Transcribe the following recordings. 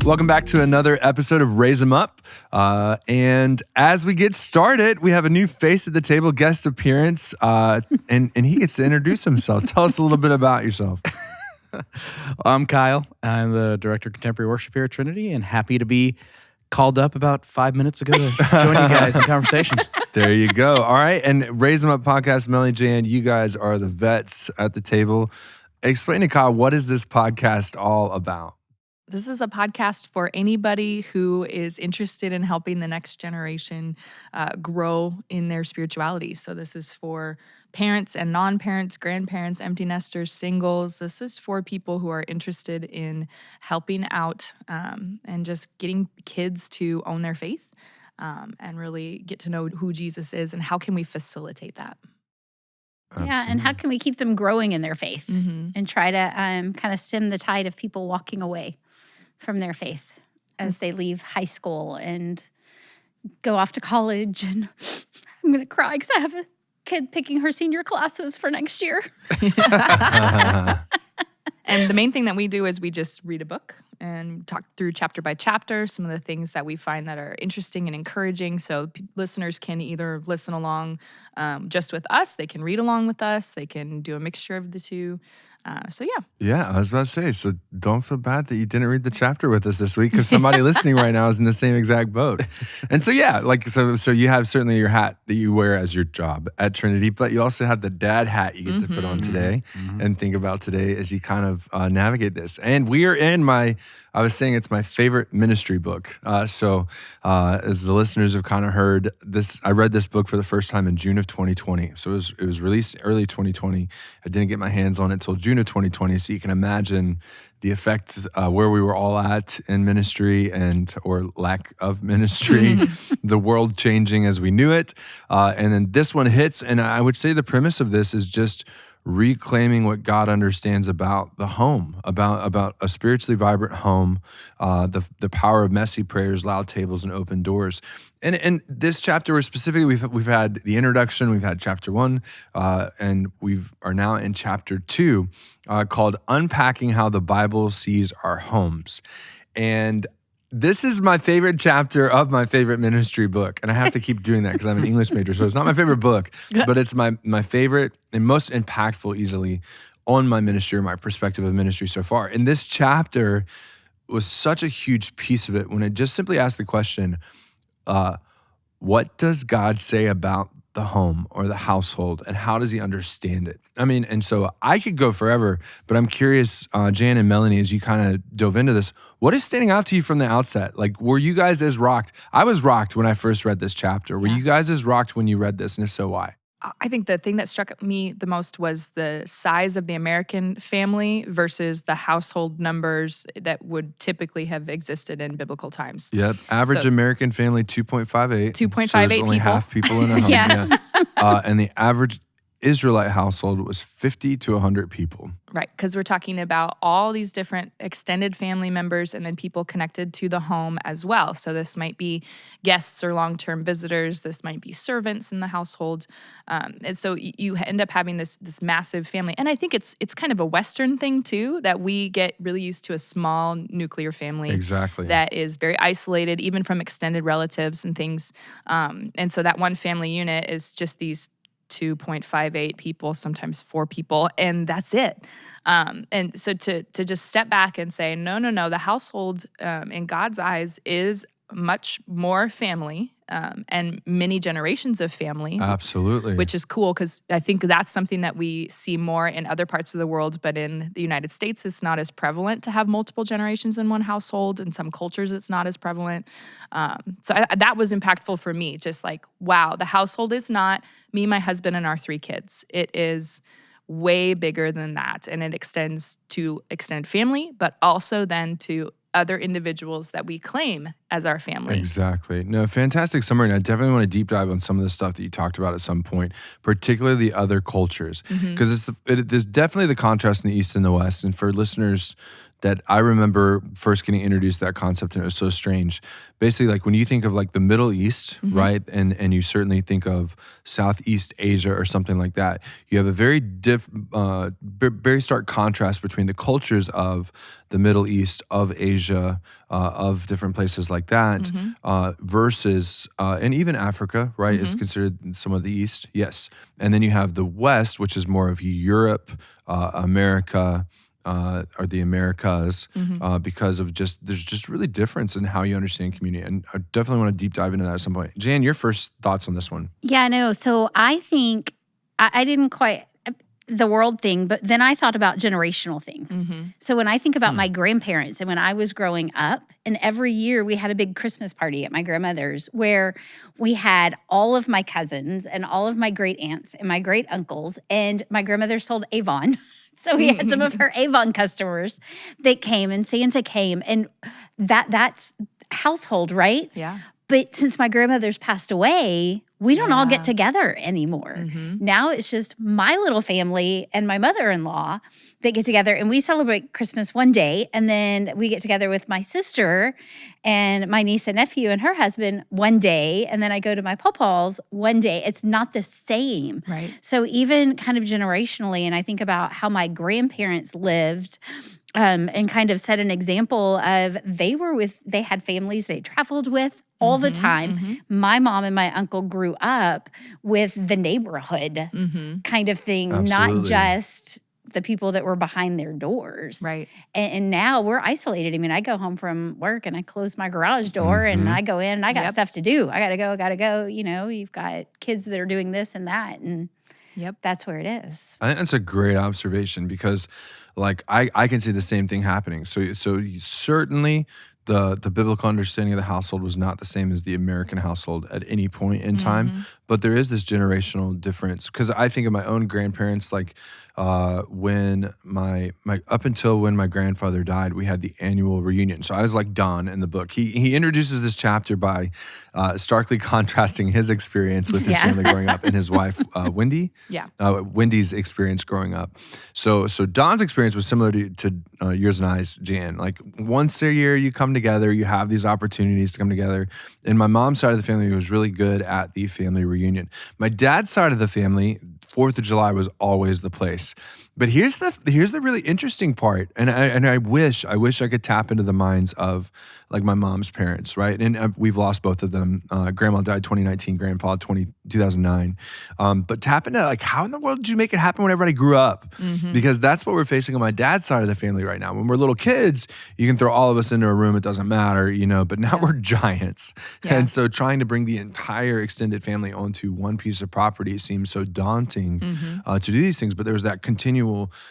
Welcome back to another episode of Raise 'Em Up. And as we get started, we have a new face at the table, guest appearance, and he gets to introduce himself. Tell us a little bit about yourself. I'm Kyle. I'm the Director of Contemporary Worship here at Trinity, and happy to be called up about 5 minutes ago to join you guys in conversation. There you go. All right. And Raise 'Em Up podcast, Melanie, Jan, you guys are the vets at the table. Explain to Kyle, what is this podcast all about? This is a podcast for anybody who is interested in helping the next generation grow in their spirituality. So this is for parents and non-parents, grandparents, empty nesters, singles. This is for people who are interested in helping out and just getting kids to own their faith and really get to know who Jesus is and how can we facilitate that. Absolutely. Yeah, and how can we keep them growing in their faith and try to kind of stem the tide of people walking away from their faith as they leave high school and go off to college. And I'm going to cry because I have a kid picking her senior classes for next year. And the main thing that we do is we just read a book and talk through chapter by chapter some of the things that we find that are interesting and encouraging. So listeners can either listen along just with us, they can read along with us, they can do a mixture of the two. Yeah, I was about to say, so don't feel bad that you didn't read the chapter with us this week because somebody listening right now is in the same exact boat. And so, yeah, so you have certainly your hat that you wear as your job at Trinity, but you also have the dad hat you get to put on today and think about today as you kind of navigate this. And we are in I was saying it's my favorite ministry book. So as the listeners have kind of heard this, I read this book for the first time in June of 2020. So it was released early 2020. I didn't get my hands on it until June of 2020. So you can imagine the effect where we were all at in ministry or lack of ministry, the world changing as we knew it. And then this one hits. And I would say the premise of this is just reclaiming what God understands about the home, about a spiritually vibrant home, the power of messy prayers, loud tables, and open doors. And this chapter, specifically, we've had the introduction, we've had chapter 1, and we are now in chapter 2, called Unpacking How the Bible Sees Our Homes. And this is my favorite chapter of my favorite ministry book. And I have to keep doing that because I'm an English major. So it's not my favorite book, but it's my favorite and most impactful easily on my ministry or my perspective of ministry so far. And this chapter was such a huge piece of it when it just simply asked the question, what does God say about the home or the household, and how does he understand it? I mean, and so I could go forever, but I'm curious, Jan and Melanie, as you kind of dove into this, what is standing out to you from the outset? Like, were you guys as rocked? I was rocked when I first read this chapter. Were you guys as rocked when you read this, and if so, why? I think the thing that struck me the most was the size of the American family versus the household numbers that would typically have existed in biblical times. Yep. Average American family, 2.58. 2.58 so there's only people. half people in a home. Yeah. And the average Israelite household was 50 to 100 people. Right, because we're talking about all these different extended family members and then people connected to the home as well. So this might be guests or long-term visitors. This might be servants in the household. And so you end up having this massive family. And I think it's kind of a Western thing too, that we get really used to a small nuclear family. Exactly. That is very isolated, even from extended relatives and things. And so that one family unit is just these 2.58 people, sometimes 4 people, and that's it. And so to just step back and say, no, the household in God's eyes is much more family and many generations of family. Absolutely. Which is cool because I think that's something that we see more in other parts of the world, but in the United States, it's not as prevalent to have multiple generations in one household. In some cultures, it's not as prevalent. That was impactful for me, just like, wow, the household is not me, my husband, and our 3 kids. It is way bigger than that, and it extends to extended family, but also then to other individuals that we claim as our family. Exactly. No, fantastic summary. And I definitely want to deep dive on some of the stuff that you talked about at some point, particularly the other cultures, because there's definitely the contrast in the East and the West. And for listeners that I remember first getting introduced to that concept, and it was so strange. Basically, like when you think of like the Middle East, right, and you certainly think of Southeast Asia or something like that, you have a very very stark contrast between the cultures of the Middle East, of Asia, of different places like that, versus and even Africa, right, is considered some of the East, yes, and then you have the West, which is more of Europe, America. Or the Americas, because of there's just really difference in how you understand community. And I definitely want to deep dive into that at some point. Jan, your first thoughts on this one? Yeah, no. So I think I didn't quite the world thing, but then I thought about generational things. So when I think about my grandparents and when I was growing up, and every year we had a big Christmas party at my grandmother's where we had all of my cousins and all of my great aunts and my great uncles, and my grandmother sold Avon. So we had some of her Avon customers that came, and Santa came, and that's household, right? Yeah. But since my grandmother's passed away, we don't all get together anymore. Now it's just my little family and my mother-in-law that get together, and we celebrate Christmas one day, and then we get together with my sister and my niece and nephew and her husband one day, and then I go to my pawpaws one day. It's not the same. Right. So even kind of generationally, and I think about how my grandparents lived, and kind of set an example of they had families they traveled with all the time. My mom and my uncle grew up with the neighborhood kind of thing, not Absolutely. just the people that were behind their doors. Right. And now we're isolated. I mean, I go home from work and I close my garage door and I go in and I got stuff to do. I gotta go. You know, you've got kids that are doing this and that, and that's where it is. I think that's a great observation because, like, I can see the same thing happening. So you certainly the biblical understanding of the household was not the same as the American household at any point in time, but there is this generational difference. Because I think of my own grandparents, like when my up until when my grandfather died, we had the annual reunion. So I was like Don in the book. He introduces this chapter by starkly contrasting his experience with his family growing up and his wife Wendy. Yeah. Wendy's experience growing up. So Don's experience was similar to yours and I's, Jan. Like once a year you come together, you have these opportunities to come together. And my mom's side of the family was really good at the family reunion. My dad's side of the family, 4th of July was always the place. But here's the really interesting part, and I wish I could tap into the minds of like my mom's parents, right? And we've lost both of them. Grandma died 2019, Grandpa 2009. But tap into like how in the world did you make it happen when everybody grew up? Because that's what we're facing on my dad's side of the family right now. When we're little kids, you can throw all of us into a room; it doesn't matter, you know. But now we're giants, and so trying to bring the entire extended family onto one piece of property seems so daunting to do these things. But there was that continual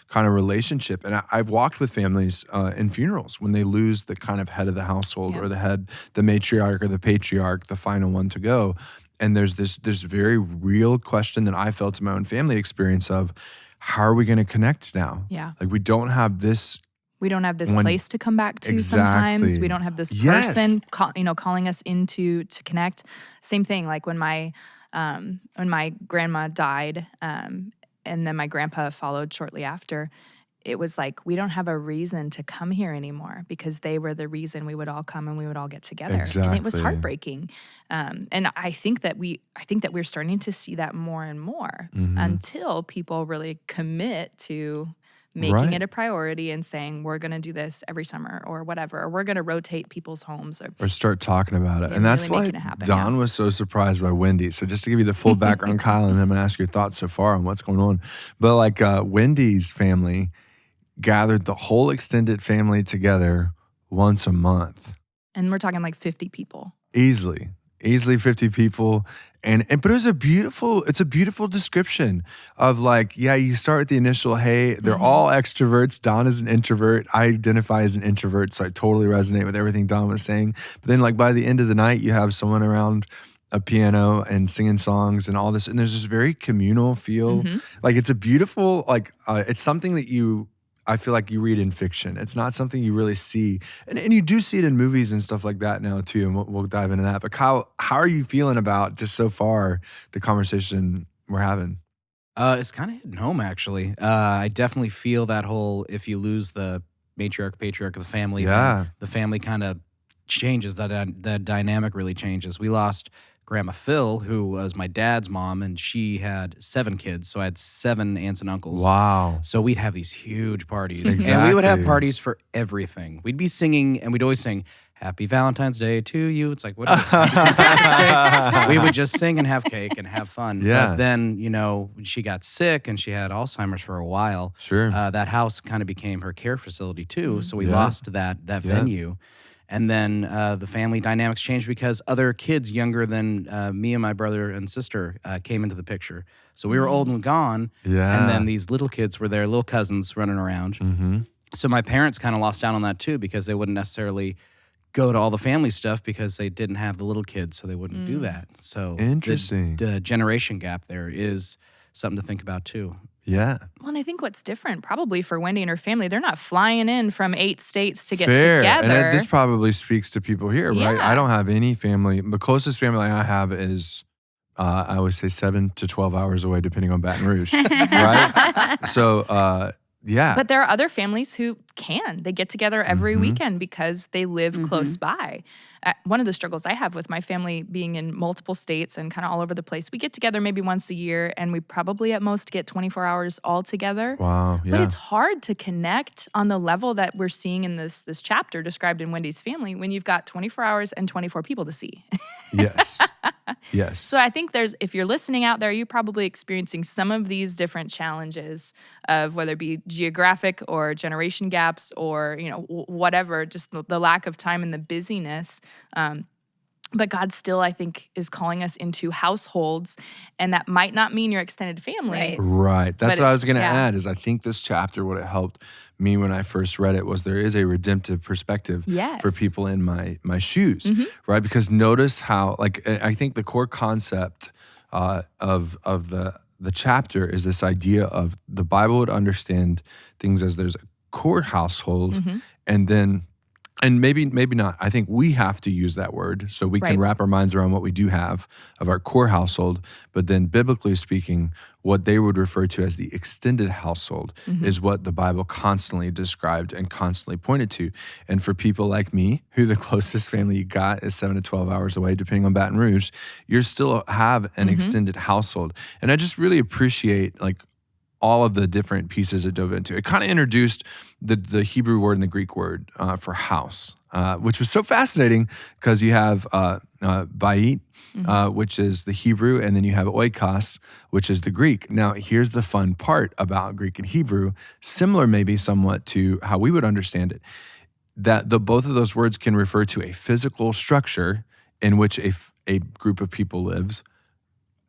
kind of relationship. And I've walked with families in funerals when they lose the kind of head of the household or the matriarch or the patriarch, the final one to go. And there's this very real question that I felt in my own family experience of how are we going to connect now? Yeah. Like we don't have this place to come back to sometimes. We don't have this person calling us to connect. Same thing like when my grandma died, and then my grandpa followed shortly after. It was like, we don't have a reason to come here anymore because they were the reason we would all come and we would all get together. Exactly. And it was heartbreaking. And I think that we're starting to see that more and more until people really commit to making it a priority and saying, we're going to do this every summer or whatever, or we're going to rotate people's homes. Or start talking about it. And that's really why Don was so surprised by Wendy. So just to give you the full background, Kyle, and then I'm going to ask your thoughts so far on what's going on. But like Wendy's family gathered the whole extended family together once a month. And we're talking like 50 people. Easily 50 people. But it's a beautiful description of like, you start with the initial, hey, they're all extroverts. Don is an introvert. I identify as an introvert, so I totally resonate with everything Don was saying. But then like by the end of the night, you have someone around a piano and singing songs and all this. And there's this very communal feel. Like it's a beautiful, like it's something that I feel like you read in fiction. It's not something you really see. And you do see it in movies and stuff like that now too, and we'll dive into that. But Kyle, how are you feeling about just so far the conversation we're having? It's kind of hitting home, actually. I definitely feel that whole if you lose the matriarch, patriarch of the family, Yeah. then the family kind of changes. That dynamic really changes. We lost Grandma Phil, who was my dad's mom, and she had 7 kids. So I had 7 aunts and uncles. Wow. So we'd have these huge parties. And we would have parties for everything. We'd be singing, and we'd always sing, Happy Valentine's Day to you. It's like, what is it? Happy St. Patrick's Day? We would just sing and have cake and have fun. Yeah. But then, when she got sick and she had Alzheimer's for a while, Sure. that house kind of became her care facility too. So we Yeah. lost that venue. And then the family dynamics changed because other kids younger than me and my brother and sister came into the picture. So we were old and gone. Yeah. And then these little kids were their little cousins running around. Mm-hmm. So my parents kind of lost out on that too because they wouldn't necessarily go to all the family stuff because they didn't have the little kids, so they wouldn't do that. So Interesting. The generation gap there is something to think about too. Yeah. Well, and I think what's different probably for Wendy and her family, they're not flying in from 8 states to get Fair. together. And this probably speaks to people here, right? Yeah. I don't have any family. The closest family I have is, I would say 7 to 12 hours away, depending on Baton Rouge, right? So, yeah. But there are other families who can. They get together every weekend because they live close by. One of the struggles I have with my family being in multiple states and kind of all over the place, we get together maybe once a year and we probably at most get 24 hours all together. Wow. Yeah. But it's hard to connect on the level that we're seeing in this chapter described in Wendy's family when you've got 24 hours and 24 people to see. Yes. Yes. So I think if you're listening out there, you're probably experiencing some of these different challenges of whether it be geographic or generation gaps or, whatever, just the lack of time and the busyness. But God still, I think, is calling us into households, and that might not mean your extended family. Right. That's But what I was going to yeah. add is I think this chapter, what it helped me when I first read it was there is a redemptive perspective Yes. for people in my shoes, right? Because notice how, I think the core concept of the chapter is this idea of the Bible would understand things as there's a core household and maybe not. I think we have to use that word so we can Right. wrap our minds around what we do have of our core household. But then biblically speaking, what they would refer to as the extended household is what the Bible constantly described and constantly pointed to. And for people like me, who the closest family you got is 7 to 12 hours away, depending on Baton Rouge, you still have an extended household. And I just really appreciate all of the different pieces it dove into. It kind of introduced the Hebrew word and the Greek word for house, which was so fascinating because you have bayit, which is the Hebrew, and then you have oikos, which is the Greek. Now, here's the fun part about Greek and Hebrew, similar maybe somewhat to how we would understand it, that both of those words can refer to a physical structure in which a group of people lives,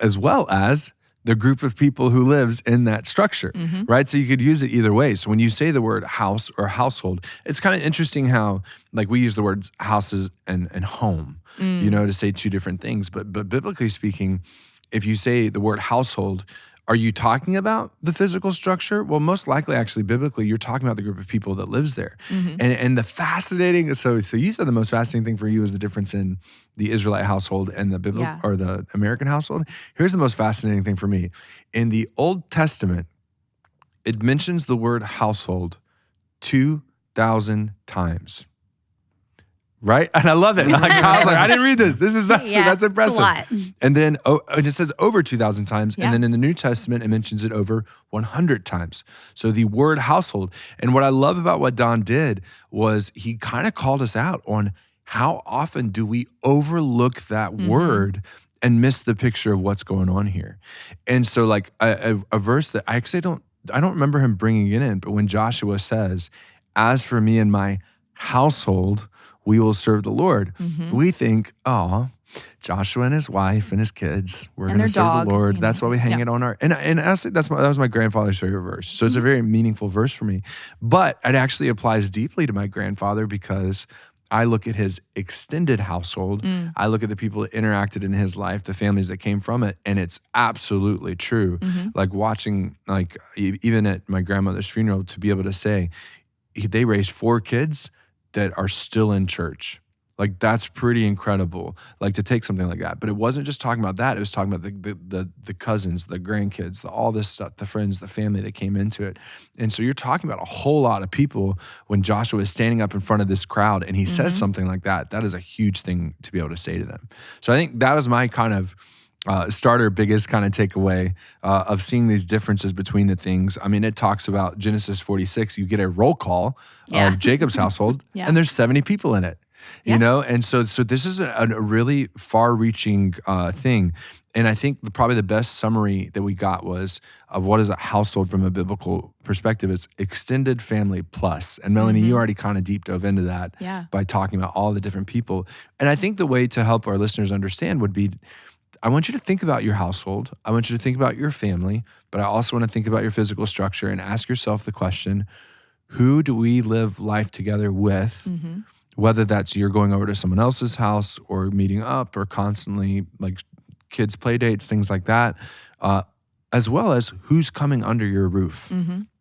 as well as the group of people who lives in that structure, right? So you could use it either way. So when you say the word house or household, it's kind of interesting how we use the words houses and home, to say two different things. But biblically speaking, if you say the word household, are you talking about the physical structure? Well, most likely, actually, biblically, you're talking about the group of people that lives there. And the fascinating, so you said the most fascinating thing for you is the difference in the Israelite household and the biblical or the American household. Here's the most fascinating thing for me. In the Old Testament, it mentions the word household 2,000 times. Right? And I love it. I was like, I didn't read this. That's impressive. It's a lot. And then and it says over 2,000 times. And then in the New Testament, it mentions it over 100 times. So the word household. And what I love about what Don did was he kind of called us out on how often do we overlook that word and miss the picture of what's going on here. And so a verse that I actually don't remember him bringing it in, but when Joshua says, as for me and my household, we will serve the Lord. We think, Joshua and his wife and his kids, we're going to serve dog, the Lord. That's why we hang it on our, and honestly, that was my grandfather's favorite verse. So it's a very meaningful verse for me. But it actually applies deeply to my grandfather because I look at his extended household. I look at the people that interacted in his life, the families that came from it, and it's absolutely true. Watching, even at my grandmother's funeral, to be able to say, they raised 4 kids that are still in church Like that's pretty incredible. Like to take something like that, but it wasn't just talking about that. It was talking about the cousins, the grandkids, all this stuff, the friends, the family that came into it. And so you're talking about a whole lot of people when Joshua is standing up in front of this crowd and he says something like that. That is a huge thing to be able to say to them. So I think that was my kind of starter, biggest kind of takeaway of seeing these differences between the things. I mean, it talks about Genesis 46. You get a roll call of Jacob's household, and there's 70 people in it. You know, and so this is a really far-reaching thing, and I think probably the best summary that we got was of what is a household from a biblical perspective. It's extended family plus. And Melanie, you already kind of deep dove into that by talking about all the different people. And I think the way to help our listeners understand would be, I want you to think about your household. I want you to think about your family, but I also want to think about your physical structure and ask yourself the question: who do we live life together with? Whether that's you're going over to someone else's house or meeting up or constantly like kids' play dates, things like that, as well as who's coming under your roof.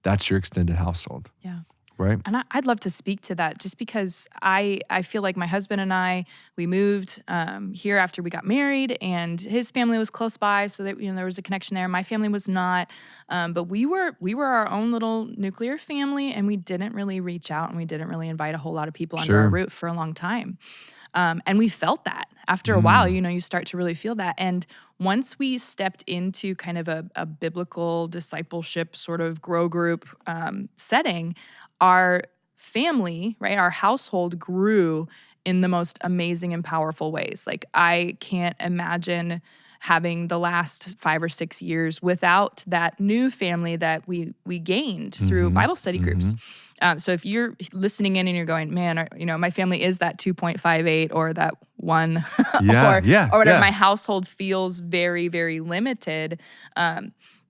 That's your extended household. Yeah. Right. And I'd love to speak to that just because I feel like my husband and I, we moved here after we got married, and his family was close by, so that there was a connection there. My family was not, but we were our own little nuclear family, and we didn't really reach out, and we didn't really invite a whole lot of people under our roof for a long time. And we felt that after a while, you start to really feel that. And once we stepped into kind of a biblical discipleship sort of grow group setting, our family, right, our household grew in the most amazing and powerful ways. Like I can't imagine having the last 5 or 6 years without that new family that we gained through Bible study groups. So if you're listening in and you're going, man, my family is that 2.58 or that 1 or whatever, my household feels very, very limited.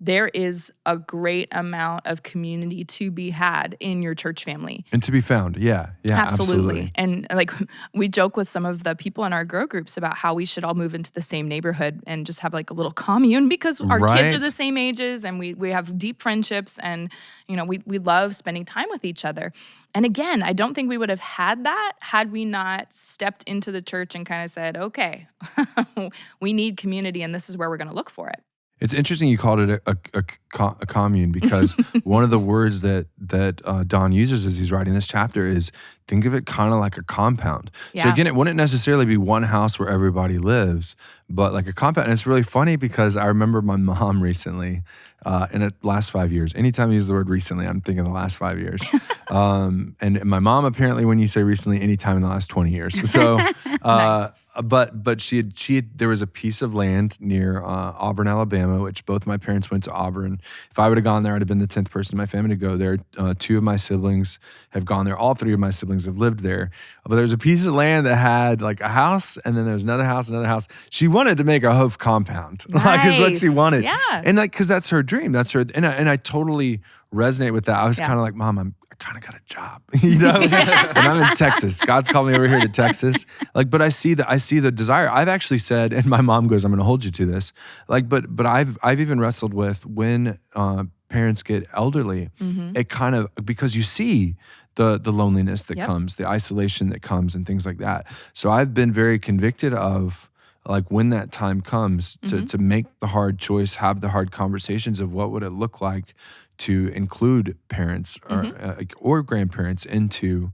There is a great amount of community to be had in your church family. And to be found. Yeah, absolutely. And like we joke with some of the people in our grow groups about how we should all move into the same neighborhood and just have like a little commune because our kids are the same ages and we have deep friendships and, we love spending time with each other. And again, I don't think we would have had that had we not stepped into the church and kind of said, okay, we need community and this is where we're going to look for it. It's interesting you called it a commune because one of the words that Don uses as he's writing this chapter is think of it kind of like a compound. Yeah. So again, it wouldn't necessarily be one house where everybody lives, but like a compound. And it's really funny because I remember my mom recently, in the last 5 years, anytime I use the word recently, I'm thinking the last 5 years. And my mom, apparently when you say recently, anytime in the last 20 years. So, nice. But she had there was a piece of land near Auburn, Alabama, which both my parents went to Auburn. If I would have gone there, I'd have been the 10th person in my family to go there. 2 of my siblings have gone there. All 3 of my siblings have lived there. But there's a piece of land that had like a house, and then there's another house. She wanted to make a hoof compound, nice. Like is what she wanted. Yeah, and like because that's her dream. That's her, and I totally resonate with that. I was kind of like, Mom, I kind of got a job, and I'm in Texas. God's called me over here to Texas. Like, but I see the desire. I've actually said, and my mom goes, I'm going to hold you to this. Like, but I've even wrestled with when parents get elderly, it kind of, because you see the loneliness that comes, the isolation that comes and things like that. So I've been very convicted of, like when that time comes to make the hard choice, have the hard conversations of what would it look like to include parents or grandparents into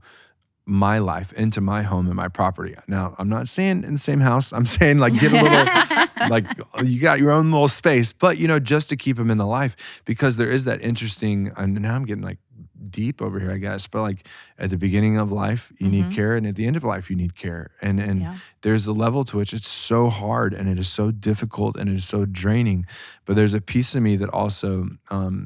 my life, into my home and my property. Now, I'm not saying in the same house. I'm saying like get a little, like you got your own little space, but just to keep them in the life, because there is that interesting, and now I'm getting like deep over here, I guess, but like at the beginning of life, you need care, and at the end of life, you need care. And there's a level to which it's so hard, and it is so difficult, and it is so draining. But there's a piece of me that also,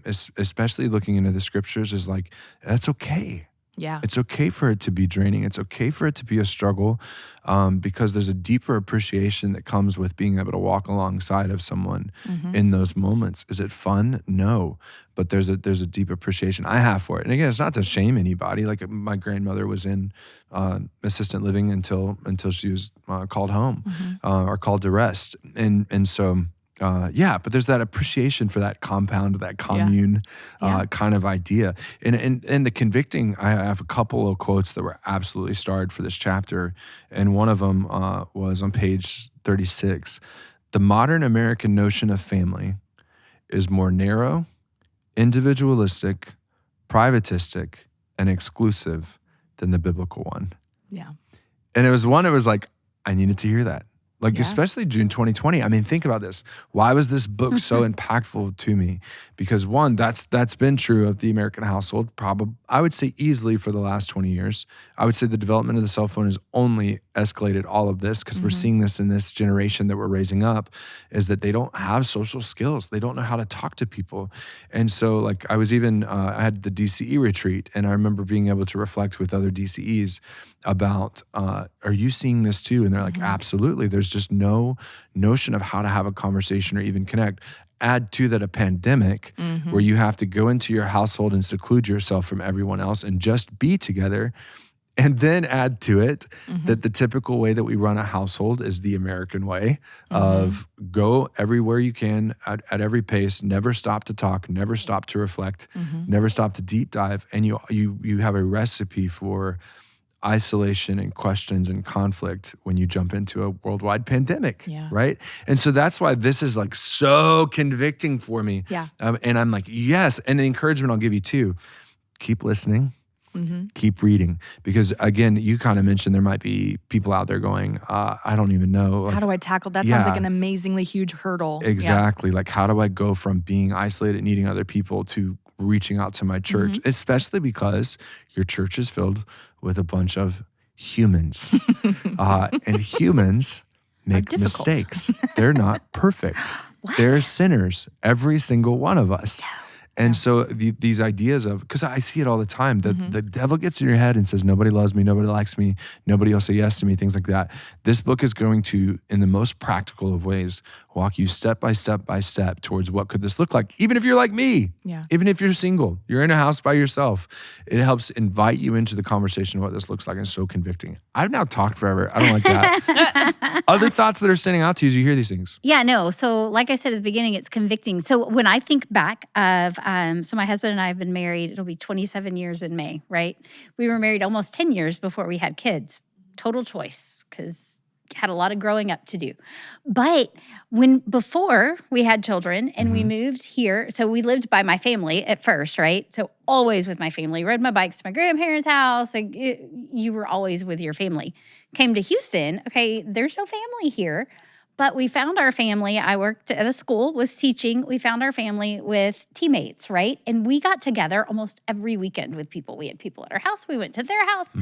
especially looking into the scriptures, is like, that's okay. Yeah. It's okay for it to be draining. It's okay for it to be a struggle, because there's a deeper appreciation that comes with being able to walk alongside of someone in those moments. Is it fun? No. But there's a deep appreciation I have for it. And again, it's not to shame anybody. Like my grandmother was in assistant living until she was called home or called to rest. And so but there's that appreciation for that compound, that commune kind of idea. And the convicting, I have a couple of quotes that were absolutely starred for this chapter. And one of them was on page 36. The modern American notion of family is more narrow, individualistic, privatistic, and exclusive than the biblical one. Yeah. And it was like, I needed to hear that. Like, especially June 2020. I mean, think about this. Why was this book so impactful to me? Because one, that's been true of the American household, probably, I would say easily for the last 20 years. I would say the development of the cell phone has only escalated all of this because we're seeing this in this generation that we're raising up, is that they don't have social skills. They don't know how to talk to people. And so like I was even, I had the DCE retreat, and I remember being able to reflect with other DCEs about, are you seeing this too? And they're like, absolutely. There's just no notion of how to have a conversation or even connect. Add to that a pandemic where you have to go into your household and seclude yourself from everyone else and just be together. And then add to it that the typical way that we run a household is the American way of go everywhere you can at every pace, never stop to talk, never stop to reflect, never stop to deep dive. And you have a recipe for isolation and questions and conflict when you jump into a worldwide pandemic, right? And so that's why this is like so convicting for me. And I'm like, yes. And the encouragement I'll give you too, keep listening, keep reading. Because again, you kind of mentioned there might be people out there going, I don't even know. Like, how do I tackle that? Sounds like an amazingly huge hurdle. Exactly. Like, how do I go from being isolated, needing other people, to reaching out to my church, especially because your church is filled with a bunch of humans. And humans make mistakes. They're not perfect. They're sinners, every single one of us. And so these ideas of, because I see it all the time, the devil gets in your head and says, nobody loves me, nobody likes me, nobody will say yes to me, things like that. This book is going to, in the most practical of ways, walk you step by step towards what could this look like. Even if you're like me, even if you're single, you're in a house by yourself, it helps invite you into the conversation of what this looks like, and it's so convicting. I've now talked forever. I don't like that. Other thoughts that are standing out to you as you hear these things? Yeah, no. So like I said at the beginning, it's convicting. So when I think back of, so my husband and I have been married, it'll be 27 years in May, right? We were married almost 10 years before we had kids. Total choice, because had a lot of growing up to do. But before we had children and we moved here, so we lived by my family at first, right? So always with my family, rode my bikes to my grandparents' house. Like you were always with your family. Came to Houston, okay, there's no family here. But we found our family. I worked at a school, was teaching. We found our family with teammates, right? And we got together almost every weekend with people. We had people at our house. We went to their house.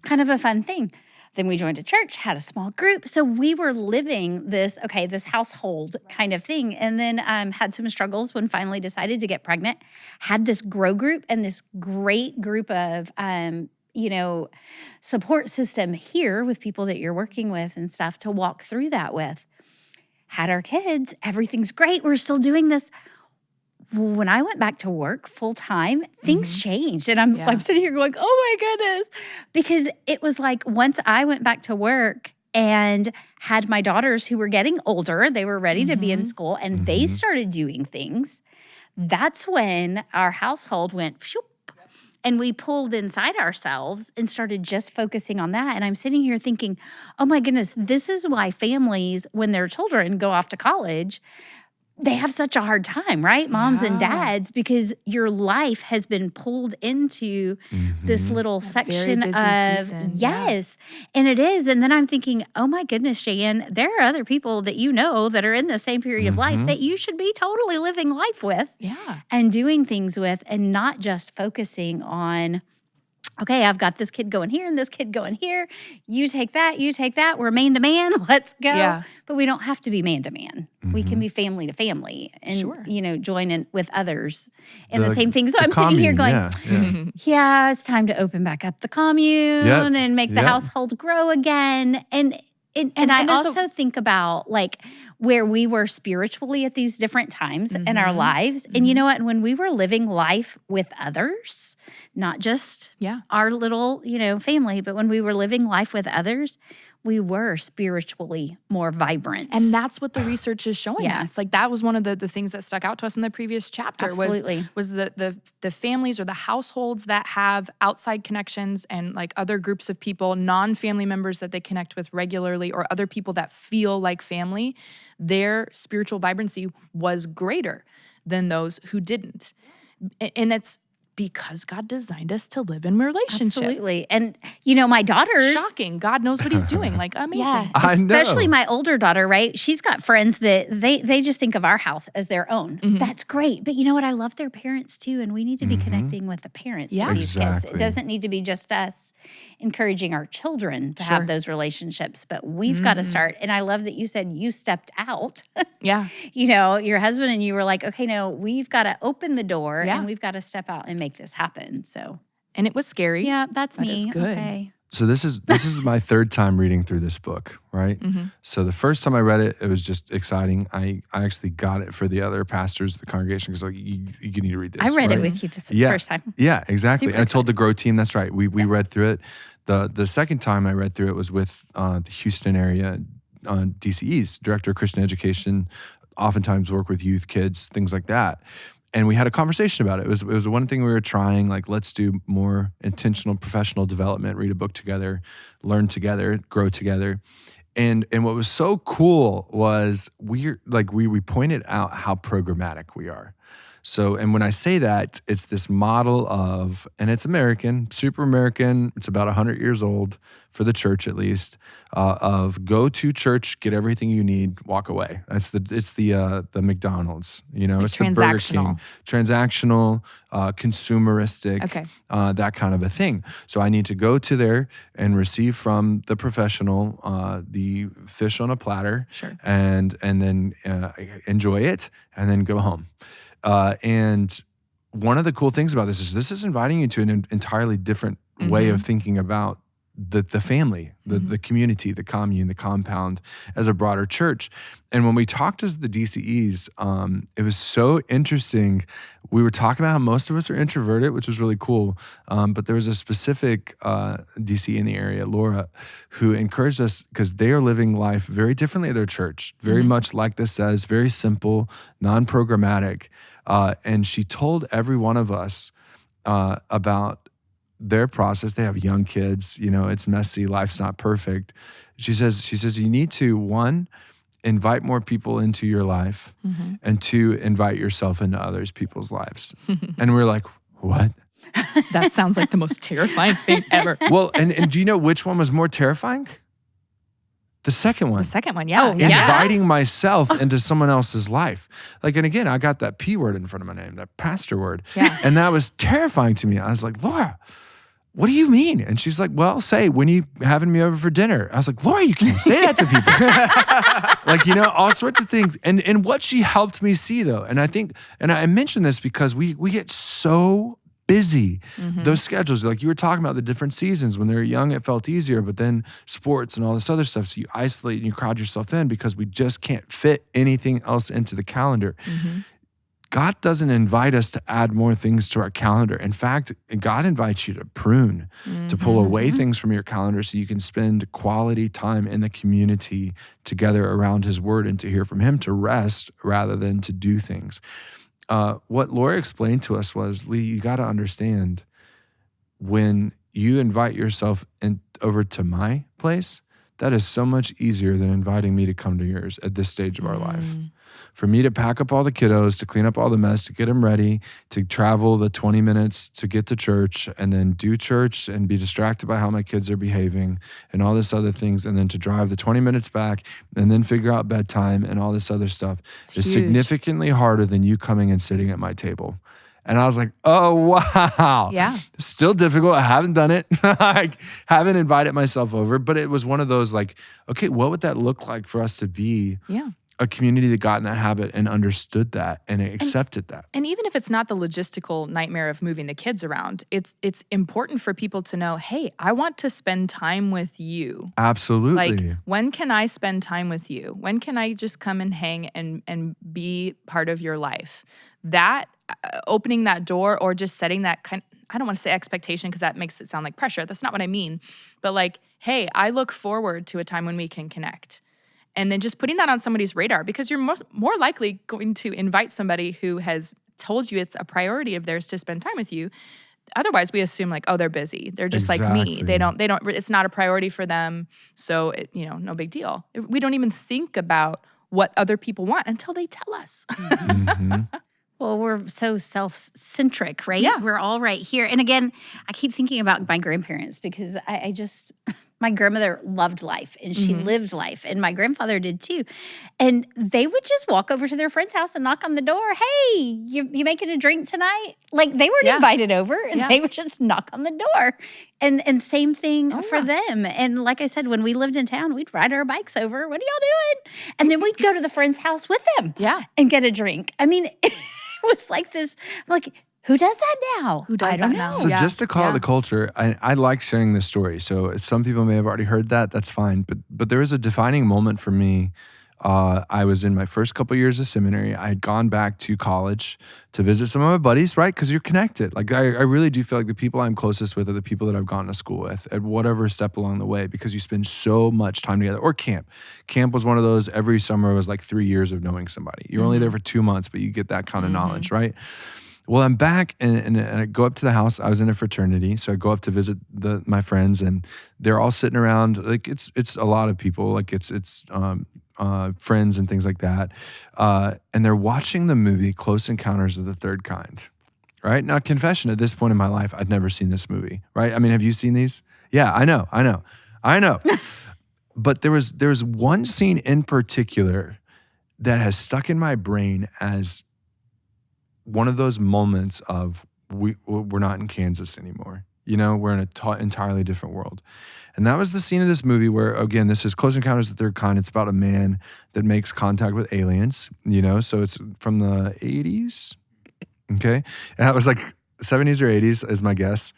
Kind of a fun thing. Then we joined a church, had a small group. So we were living this household kind of thing. And then had some struggles when finally decided to get pregnant. Had this grow group and this great group of support system here with people that you're working with and stuff to walk through that with. Had our kids, everything's great. We're still doing this. When I went back to work full time, things changed. And I'm sitting here going, oh my goodness. Because it was like once I went back to work and had my daughters who were getting older, they were ready to be in school, and they started doing things. That's when our household went, phew, and we pulled inside ourselves and started just focusing on that. And I'm sitting here thinking, oh my goodness, this is why families, when their children go off to college, they have such a hard time, right? Moms and dads, because your life has been pulled into this little section of, yes, and it is. And then I'm thinking, oh my goodness, Cheyenne, there are other people that you know that are in the same period of life that you should be totally living life with and doing things with, and not just focusing on, okay, I've got this kid going here and this kid going here. You take that. We're man to man. Let's go. Yeah. But we don't have to be man to man. We can be family to family and, join in with others in the same thing. So I'm sitting here going, it's time to open back up the commune and make the household grow again. And I also think about like where we were spiritually at these different times in our lives. And you know what? When we were living life with others, not just our little, family, but when we were living life with others, we were spiritually more vibrant. And that's what the research is showing us. Like that was one of the things that stuck out to us in the previous chapter. Absolutely. was the families or the households that have outside connections and like other groups of people, non-family members that they connect with regularly, or other people that feel like family, their spiritual vibrancy was greater than those who didn't. And it's because God designed us to live in relationship. Absolutely. And, my daughters. Shocking. God knows what he's doing. Like, amazing. Yeah. I know. Especially my older daughter, right? She's got friends that they just think of our house as their own. Mm-hmm. That's great. But you know what? I love their parents too. And we need to be connecting with the parents of these kids. It doesn't need to be just us encouraging our children to have those relationships. But we've got to start. And I love that you said you stepped out. Yeah. Your husband and you were like, okay, no, we've got to open the door and we've got to step out and make this happen. So, and it was scary. Yeah, that's me. It's good. Okay. So this is my third time reading through this book, right? Mm-hmm. So the first time I read it, it was just exciting. I actually got it for the other pastors of the congregation because like you need to read this. I read it with you this first time. Yeah, exactly. Super and I told the Grow team, that's right. We read through it. The second time I read through it was with the Houston area DCE's, Director of Christian Education, oftentimes work with youth, kids, things like that. And we had a conversation about it. It was one thing we were trying, like, let's do more intentional professional development, read a book together, learn together, grow together. And what was so cool was we pointed out how programmatic we are. So, and when I say that, it's this model of, and it's American, super American, it's about 100 years old for the church at least, of go to church, get everything you need, walk away. It's the McDonald's, like it's the Burger King. Transactional, consumeristic, that kind of a thing. So I need to go to there and receive from the professional the fish on a platter, and then enjoy it, and then go home. And one of the cool things about this is inviting you to an entirely different way of thinking about the family, the community, the commune, the compound as a broader church. And when we talked as the DCEs, it was so interesting. We were talking about how most of us are introverted, which was really cool. But there was a specific DC in the area, Laura, who encouraged us because they are living life very differently at their church, very much like this says, very simple, non-programmatic. And she told every one of us about their process. They have young kids, it's messy, life's not perfect. She says you need to, one, invite more people into your life, and two, invite yourself into others people's lives. And we're like, what? That sounds like the most terrifying thing ever. Well, and do you know which one was more terrifying? The second one. The second one, yeah. Inviting myself into someone else's life. Like, and again, I got that P word in front of my name, that pastor word. Yeah. And that was terrifying to me. I was like, Laura, what do you mean? And she's like, well, say, when you having me over for dinner? I was like, Laura, you can't say that to people. Like, all sorts of things. And what she helped me see though, and I think, and I mentioned this because we get so busy, those schedules, like you were talking about the different seasons. When they were young, it felt easier, but then sports and all this other stuff. So you isolate and you crowd yourself in because we just can't fit anything else into the calendar. God doesn't invite us to add more things to our calendar. In fact, God invites you to prune, to pull away things from your calendar so you can spend quality time in the community together around his word and to hear from him, to rest rather than to do things. What Laura explained to us was, Lee, you got to understand, when you invite yourself over to my place, that is so much easier than inviting me to come to yours at this stage of our life. For me to pack up all the kiddos, to clean up all the mess, to get them ready, to travel the 20 minutes to get to church, and then do church and be distracted by how my kids are behaving and all this other things, and then to drive the 20 minutes back and then figure out bedtime and all this other stuff is significantly harder than you coming and sitting at my table. And I was like, oh, wow. Yeah. Still difficult. I haven't done it. I haven't invited myself over. But it was one of those like, okay, what would that look like for us to be a community that got in that habit and understood that and accepted that? And even if it's not the logistical nightmare of moving the kids around, it's important for people to know, hey, I want to spend time with you. Absolutely. Like, when can I spend time with you? When can I just come and hang and be part of your life? That opening that door, or just setting that I don't want to say expectation because that makes it sound like pressure. That's not what I mean. But like, hey, I look forward to a time when we can connect. And then just putting that on somebody's radar, because you're more likely going to invite somebody who has told you it's a priority of theirs to spend time with you. Otherwise, we assume like, oh, they're busy. They're just like me. They don't, it's not a priority for them. So, no big deal. We don't even think about what other people want until they tell us. Mm-hmm. Well, we're so self-centric, right? Yeah. We're all right here. And again, I keep thinking about my grandparents because I just, my grandmother loved life and she lived life. And my grandfather did too. And they would just walk over to their friend's house and knock on the door. Hey, you making a drink tonight? Like they weren't invited over. And they would just knock on the door. And same thing for them. And like I said, when we lived in town, we'd ride our bikes over. What are y'all doing? And then we'd go to the friend's house with them and get a drink. I mean, it was like this, like, who does that now? Who does I don't that know. now? So just to call it the culture, I like sharing this story. So some people may have already heard that. That's fine. But there was a defining moment for me. I was in my first couple years of seminary. I had gone back to college to visit some of my buddies, right? Because you're connected. Like I really do feel like the people I'm closest with are the people that I've gone to school with at whatever step along the way, because you spend so much time together. Or camp. Camp was one of those. Every summer was like 3 years of knowing somebody. You're only there for 2 months, but you get that kind of knowledge, right? Well, I'm back and I go up to the house. I was in a fraternity, so I go up to visit my friends, and they're all sitting around. Like it's a lot of people. Like it's friends and things like that, and they're watching the movie Close Encounters of the Third Kind. Right now, confession: at this point in my life, I'd never seen this movie. Right? I mean, have you seen these? Yeah, I know. But there was one scene in particular that has stuck in my brain as one of those moments of we're not in Kansas anymore. We're in an entirely different world. And that was the scene of this movie where, again, this is Close Encounters of the Third Kind. It's about a man that makes contact with aliens, so it's from the 80s. Okay. And that was like 70s or 80s is my guess.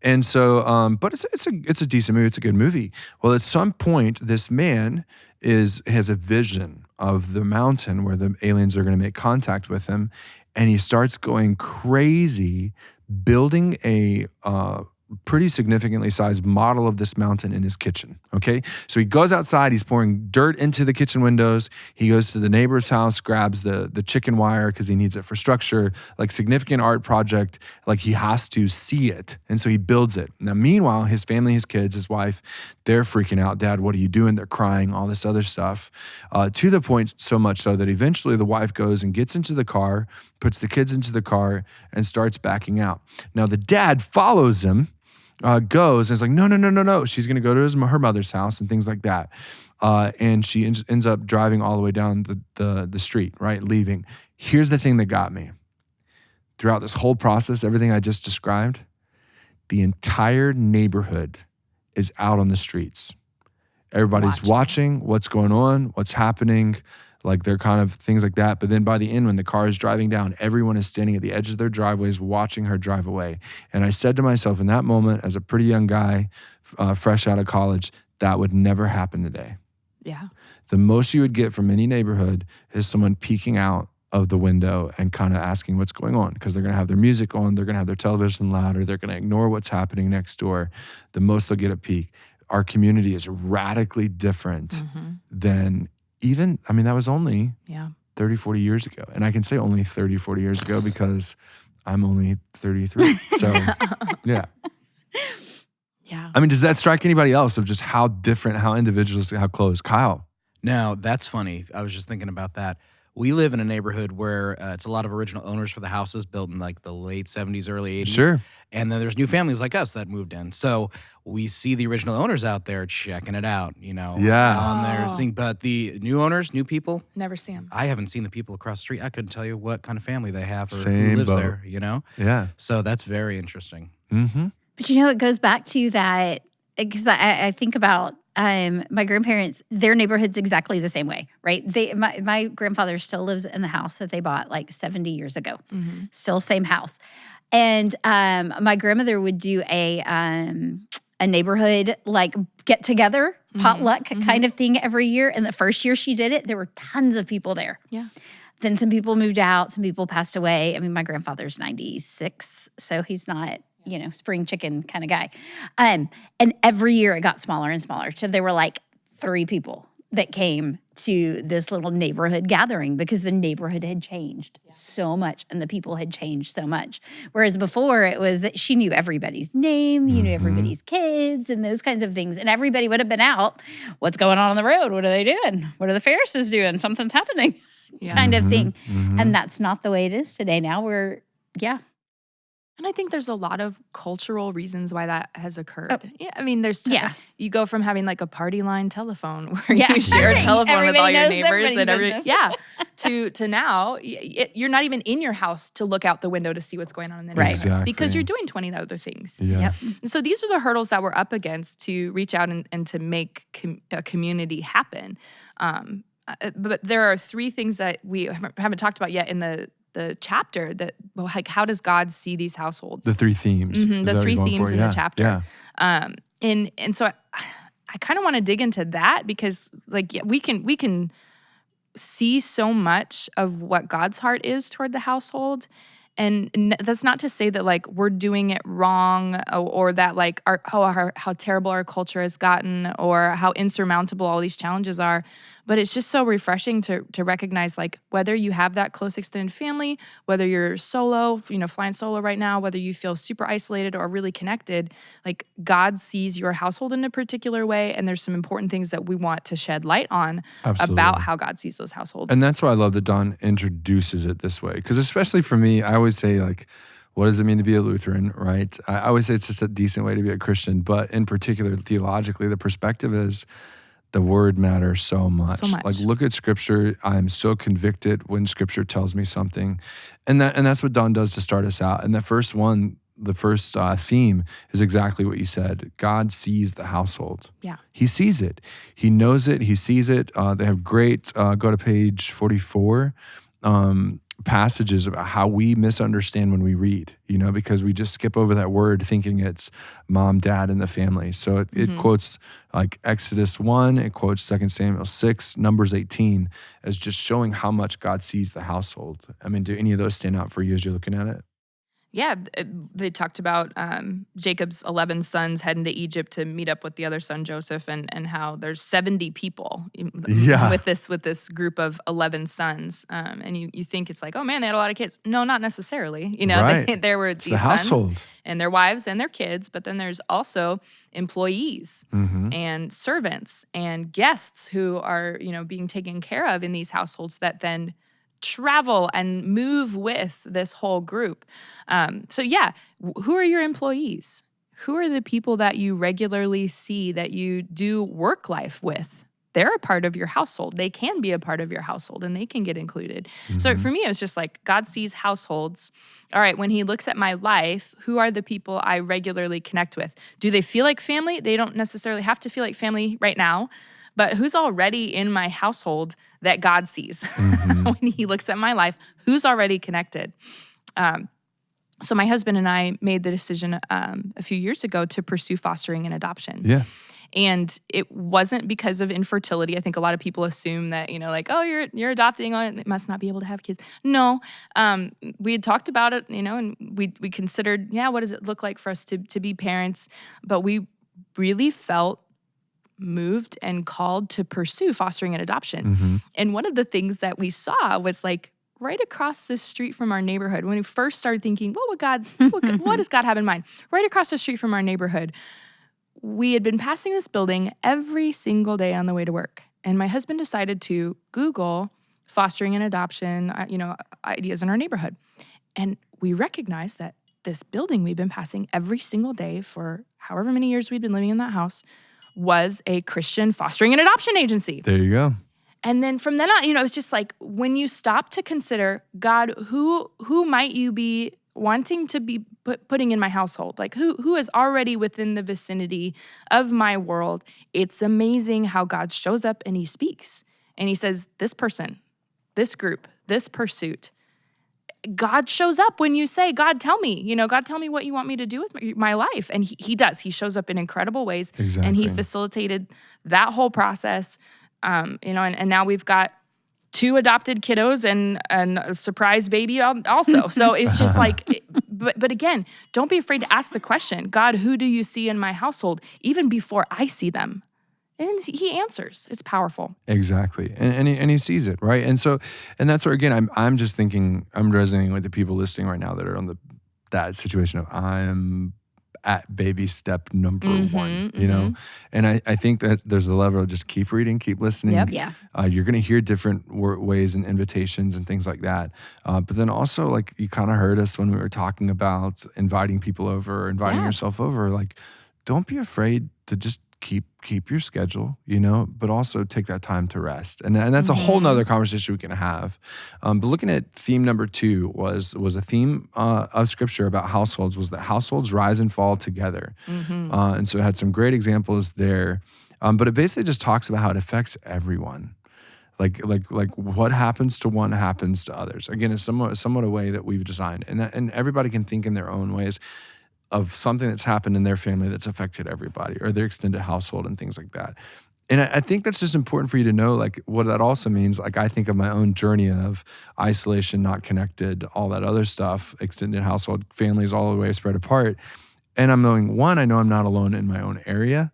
And so, but it's a decent movie. It's a good movie. Well, at some point, this man has a vision of the mountain where the aliens are going to make contact with him. And he starts going crazy, building a pretty significantly sized model of this mountain in his kitchen, okay? So he goes outside, he's pouring dirt into the kitchen windows, he goes to the neighbor's house, grabs the chicken wire because he needs it for structure, like significant art project, like he has to see it, and so he builds it. Now, meanwhile, his family, his kids, his wife, they're freaking out. Dad, what are you doing? They're crying, all this other stuff, to the point so much so that eventually the wife goes and gets into the car, puts the kids into the car, and starts backing out. Now, the dad follows him, goes and is like, no. She's going to go to her mother's house and things like that. And she ends up driving all the way down the street, right? Leaving. Here's the thing that got me. Throughout this whole process, everything I just described, the entire neighborhood is out on the streets. Everybody's watching what's going on, what's happening. Like they're kind of things like that. But then by the end, when the car is driving down, everyone is standing at the edge of their driveways watching her drive away. And I said to myself in that moment, as a pretty young guy, fresh out of college, that would never happen today. Yeah. The most you would get from any neighborhood is someone peeking out of the window and kind of asking what's going on, because they're going to have their music on, they're going to have their television louder, they're going to ignore what's happening next door. The most they'll get a peek. Our community is radically different than that was only 30, 40 years ago. And I can say only 30, 40 years ago because I'm only 33. So, yeah. Yeah. I mean, does that strike anybody else of just how different, how individualistic, how close? Kyle? No, that's funny. I was just thinking about that. We live in a neighborhood where it's a lot of original owners for the houses built in like the late 70s, early 80s. Sure. And then there's new families like us that moved in. So we see the original owners out there checking it out, on their thing. But the new owners, new people. Never see them. I haven't seen the people across the street. I couldn't tell you what kind of family they have or Same who lives boat. there, Yeah. So that's very interesting. Mm-hmm. But it goes back to that, because I think about my grandparents, their neighborhood's exactly the same way, right? My grandfather still lives in the house that they bought like 70 years ago. Still same house. And my grandmother would do a neighborhood like get together, potluck kind of thing every year. And the first year she did it, there were tons of people there. Yeah. Then some people moved out, some people passed away. I mean, my grandfather's 96, so he's not spring chicken kind of guy. And every year it got smaller and smaller. So there were like 3 people that came to this little neighborhood gathering because the neighborhood had changed so much and the people had changed so much. Whereas before it was that she knew everybody's name, you knew everybody's kids and those kinds of things. And everybody would have been out. What's going on the road? What are they doing? What are the Ferrises doing? Something's happening kind of thing. And that's not the way it is today. Now And I think there's a lot of cultural reasons why that has occurred. I mean, you go from having like a party line telephone where you share a telephone with all your neighbors to now you're not even in your house to look out the window to see what's going on in the neighborhood because you're doing 20 other things. So these are the hurdles that we're up against to reach out and to make a community happen. But there are 3 things that we haven't talked about yet in the chapter that, like, how does God see these households? The 3 themes. The 3 themes in the chapter. And so I kind of want to dig into that because, like, we can see so much of what God's heart is toward the household. And that's not to say that, like, we're doing it wrong or that, like, how terrible our culture has gotten or how insurmountable all these challenges are. But it's just so refreshing to recognize, like, whether you have that close extended family, whether you're solo, flying solo right now, whether you feel super isolated or really connected, like, God sees your household in a particular way. And there's some important things that we want to shed light on about how God sees those households. And that's why I love that Dawn introduces it this way. Because especially for me, I always say, like, what does it mean to be a Lutheran, right? I always say it's just a decent way to be a Christian. But in particular, theologically, the perspective is the word matters so much. Like, look at Scripture. I'm so convicted when Scripture tells me something. And that's what Dawn does to start us out. And the first theme is exactly what you said. God sees the household. Yeah. He sees it. He knows it. He sees it. They have great, go to page 44, passages about how we misunderstand when we read, because we just skip over that word thinking it's mom, dad, and the family. So it quotes like Exodus 1, it quotes 2 Samuel 6, Numbers 18 as just showing how much God sees the household. I mean, do any of those stand out for you as you're looking at it? Yeah, they talked about Jacob's 11 sons heading to Egypt to meet up with the other son, Joseph, and how there's 70 people with this group of 11 sons. And you think it's like, oh man, they had a lot of kids. No, not necessarily. Right. There were it's these the household. Sons and their wives and their kids, but then there's also employees and servants and guests who are, being taken care of in these households that then travel and move with this whole group. Who are your employees? Who are the people that you regularly see that you do work life with? They're a part of your household. They can be a part of your household and they can get included. So for me, it was just like God sees households. All right, when he looks at my life, who are the people I regularly connect with? Do they feel like family? They don't necessarily have to feel like family right now. But who's already in my household that God sees when he looks at my life? Who's already connected? So my husband and I made the decision a few years ago to pursue fostering and adoption. Yeah. And it wasn't because of infertility. I think a lot of people assume that, you're adopting, it must not be able to have kids. No, we had talked about it, and we considered, what does it look like for us to be parents? But we really felt moved and called to pursue fostering and adoption. And one of the things that we saw was like right across the street from our neighborhood. When we first started thinking, what does God have in mind? Right across the street from our neighborhood, we had been passing this building every single day on the way to work. And my husband decided to Google fostering and adoption, ideas in our neighborhood. And we recognized that this building we've been passing every single day for however many years we'd been living in that house was a Christian fostering and adoption agency. There you go. And then from then on, it was just like when you stop to consider, God, who might you be wanting to be putting in my household? Like who is already within the vicinity of my world? It's amazing how God shows up and he speaks. And he says, this person, this group, this pursuit. God shows up when you say, God, tell me, God, tell me what you want me to do with my life. And he does. He shows up in incredible ways. Exactly. And he facilitated that whole process. And now we've got 2 adopted kiddos and a surprise baby also. So it's just like, But again, don't be afraid to ask the question, God, who do you see in my household? Even before I see them. And he answers. It's powerful. Exactly. And he sees it, right? And that's where, again, I'm just thinking, I'm resonating with the people listening right now that are on that situation of I'm at baby step number one, you know? And I think that there's a level of just keep reading, keep listening. Yep. Yeah. You're going to hear different ways and invitations and things like that. But then also, like, you kind of heard us when we were talking about inviting people over, inviting yourself over. Like, don't be afraid to just keep your schedule, you know, but also take that time to rest. And that's a whole nother conversation we can have. But looking at theme number 2 was a theme of scripture about households, was that households rise and fall together. And so it had some great examples there. But it basically just talks about how it affects everyone. Like what happens to one happens to others. Again, it's somewhat a way that we've designed. And everybody can think in their own ways of something that's happened in their family that's affected everybody or their extended household and things like that. And I think that's just important for you to know, like, what that also means. Like, I think of my own journey of isolation, not connected, all that other stuff, extended household, families all the way spread apart. And I'm knowing, 1, I know I'm not alone in my own area.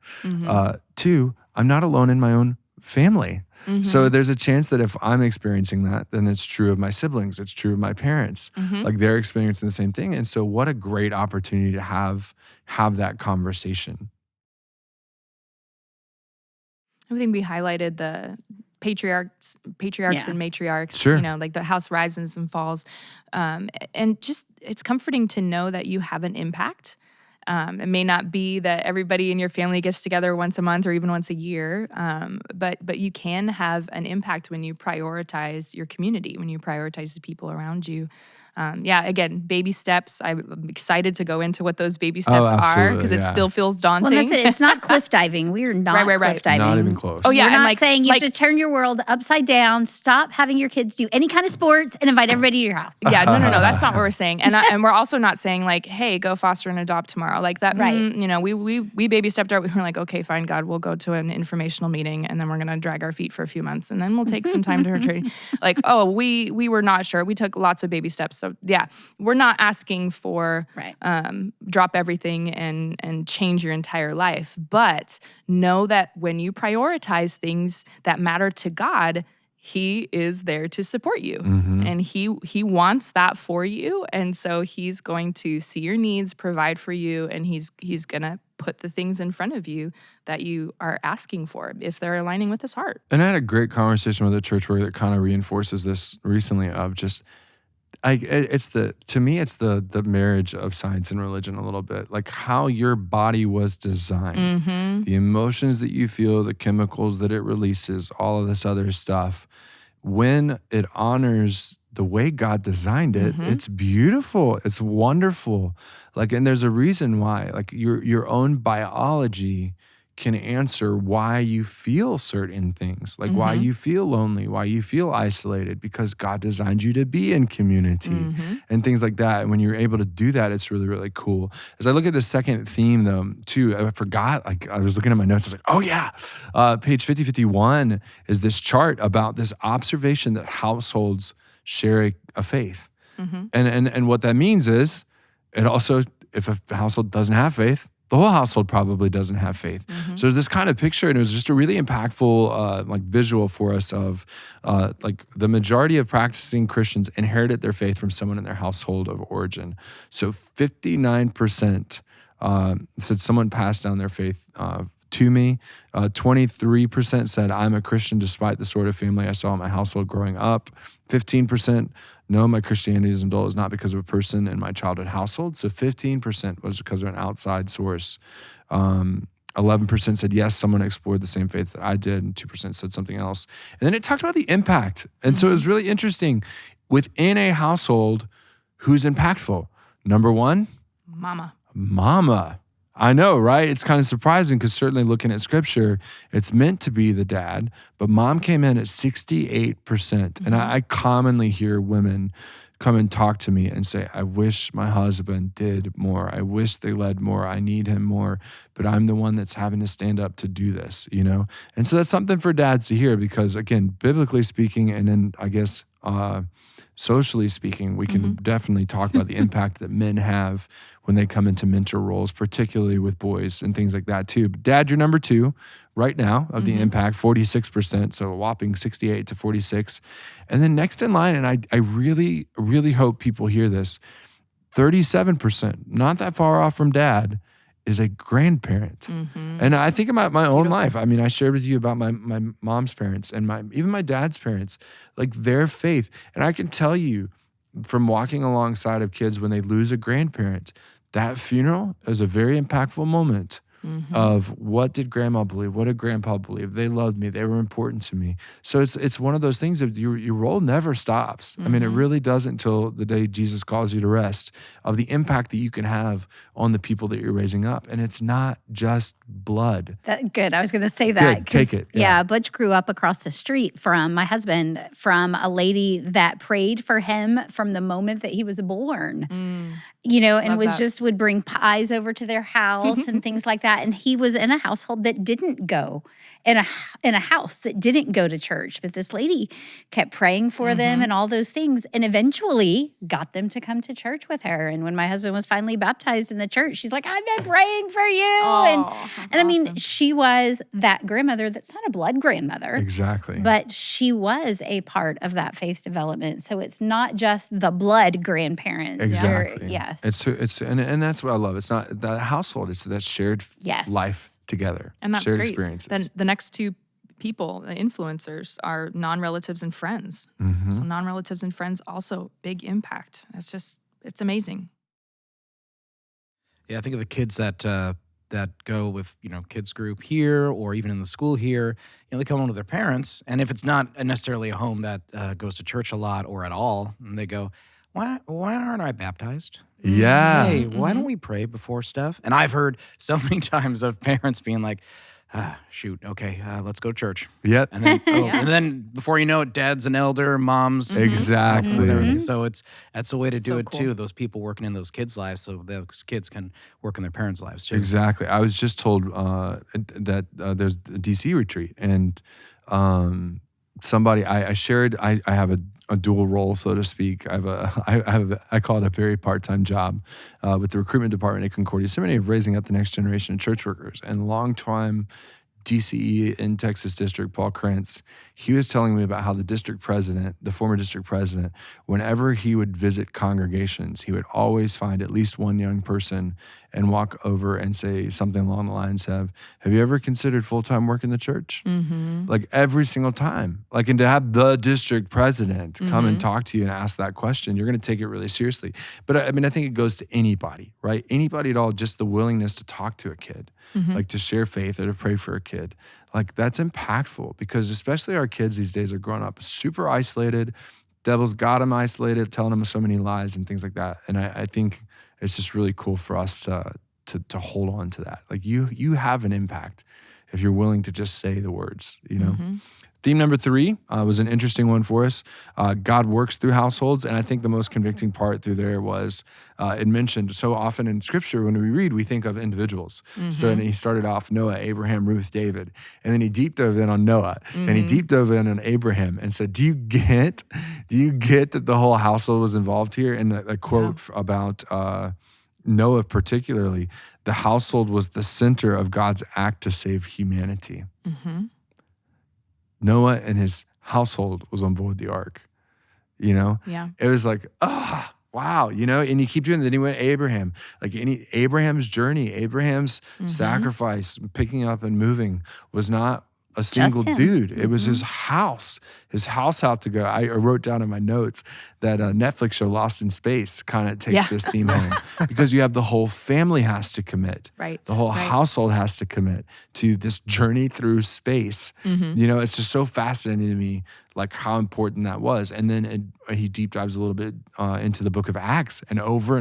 2, I'm not alone in my own family. So there's a chance that if I'm experiencing that, then it's true of my siblings. It's true of my parents. Like, they're experiencing the same thing. And so what a great opportunity to have that conversation. I think we highlighted the patriarchs and matriarchs, Sure. you know, like the house rises and falls. And just, it's comforting to know that you have an impact. It may not be that everybody in your family gets together once a month or even once a year, but you can have an impact when you prioritize your community, when you prioritize the people around you. Again, baby steps. I'm excited to go into what those baby steps are because it still feels daunting. Well, that's it. It's not cliff diving. We are not cliff diving. Not even close. Oh, yeah. We're and not saying you have to turn your world upside down, stop having your kids do any kind of sports, and invite everybody to your house. Yeah, no. That's not what we're saying. And we're also not saying, like, hey, go foster and adopt tomorrow. Like that, Right. You know, we baby stepped out. We were like, okay, fine, God, we'll go to an informational meeting and then we're going to drag our feet for a few months and then we'll take some time to retreat. Like, we were not sure. We took lots of baby steps. So yeah, we're not asking for drop everything and change your entire life. But know that when you prioritize things that matter to God, He is there to support you. And he wants that for you. And so he's going to see your needs, provide for you, and he's going to put the things in front of you that you are asking for if they're aligning with his heart. And I had a great conversation with a church where it kind of reinforces this recently of just, to me, it's the marriage of science and religion a little bit, like how your body was designed, the emotions that you feel, the chemicals that it releases, all of this other stuff. When it honors the way God designed it, it's beautiful, it's wonderful. Like, and there's a reason why, like your own biology can answer why you feel certain things, like why you feel lonely, why you feel isolated, because God designed you to be in community and things like that. And when you're able to do that, it's really, really cool. As I look at the second theme, though, too, I forgot, like I was looking at my notes, I was like, oh yeah, page 5051 is this chart about this observation that households share a faith. And what that means is, it also, if a household doesn't have faith, the whole household probably doesn't have faith. So there's this kind of picture, and it was just a really impactful like visual for us of like the majority of practicing Christians inherited their faith from someone in their household of origin. So 59% said someone passed down their faith to me. 23% said I'm a Christian despite the sort of family I saw in my household growing up. 15% no, my Christianity as an adult is not because of a person in my childhood household. So 15% was because of an outside source. 11% said yes, someone explored the same faith that I did, and 2% said something else. And then it talked about the impact. And so it was really interesting. Within a household, who's impactful? Number 1? Mama. I know, right? It's kind of surprising because certainly looking at scripture, it's meant to be the dad, but mom came in at 68%. And I commonly hear women come and talk to me and say, I wish my husband did more. I wish they led more. I need him more, but I'm the one that's having to stand up to do this, you know? And so that's something for dads to hear because, again, biblically speaking, and then I guess socially speaking, we can definitely talk about the impact that men have when they come into mentor roles, particularly with boys and things like that too. But Dad, you're number 2 right now of the impact, 46%, so a whopping 68 to 46. And then next in line, and I really, really hope people hear this, 37%, not that far off from Dad, is a grandparent. And I think about my own life. I mean, I shared with you about my mom's parents and even my dad's parents, like their faith. And I can tell you from walking alongside of kids when they lose a grandparent, that funeral is a very impactful moment of what did grandma believe? What did grandpa believe? They loved me. They were important to me. So it's one of those things that your role never stops. I mean, it really doesn't until the day Jesus calls you to rest, of the impact that you can have on the people that you're raising up. And it's not just blood. Good. I was going to say that. Good. Take it. Yeah. Butch grew up across the street from my husband, from a lady that prayed for him from the moment that he was born. You know, and would bring pies over to their house and things like that. And he was in a household that didn't go, in a house that didn't go to church. But this lady kept praying for them and all those things, and eventually got them to come to church with her. And when my husband was finally baptized in the church, she's like, "I've been praying for you." And I mean, she was that grandmother that's not a blood grandmother. Exactly. But she was a part of that faith development. So it's not just the blood grandparents. Exactly. Yes. And that's what I love. It's not the household. It's that shared life together. And that's shared great. Experiences. Then the next 2 people, the influencers, are non-relatives and friends. So non-relatives and friends also big impact. It's amazing. Yeah, I think of the kids that go with, kids group here or even in the school here. They come home with their parents, and if it's not necessarily a home that goes to church a lot or at all, and they go, why aren't I baptized? Yeah. Hey, why don't we pray before stuff? And I've heard so many times of parents being like, shoot, okay, let's go to church. Yep. And then, and then before you know it, dad's an elder, mom's exactly with everything. So that's a way to do So it cool. too. Those people working in those kids' lives, so those kids can work in their parents' lives too. Exactly. I was just told that there's a DC retreat, and somebody I shared. I have a dual role, so to speak. I call it a very part-time job with the recruitment department at Concordia Seminary of raising up the next generation of church workers. And long-time DCE in Texas District, Paul Krentz, he was telling me about how the former district president, whenever he would visit congregations, he would always find at least one young person and walk over and say something along the lines of, "Have you ever considered full-time work in the church?" Like every single time. Like, and to have the district president come and talk to you and ask that question, you're going to take it really seriously. But I mean, I think it goes to anybody, right? Anybody at all, just the willingness to talk to a kid, like to share faith or to pray for a kid. Like that's impactful, because especially our kids these days are growing up super isolated. Devil's got them isolated, telling them so many lies and things like that. And I think it's just really cool for us to hold on to that. Like you have an impact if you're willing to just say the words, Theme number 3 was an interesting one for us. God works through households. And I think the most convicting part through there was it mentioned so often in Scripture, when we read, we think of individuals. So and he started off Noah, Abraham, Ruth, David. And then he deep dove in on Noah. And he deep dove in on Abraham and said, do you get that the whole household was involved here? And a quote about Noah particularly, the household was the center of God's act to save humanity. Noah and his household was on board the ark, Yeah. It was like, wow, and you keep doing that. Then he went Abraham, like Abraham's journey, Abraham's sacrifice, picking up and moving was not a single dude. It was his house had to go. I wrote down in my notes that Netflix show Lost in Space kind of takes this theme home, because you have the whole family has to commit. Right. The whole household has to commit to this journey through space. It's just so fascinating to me, like how important that was. And then he deep dives a little bit into the book of Acts and over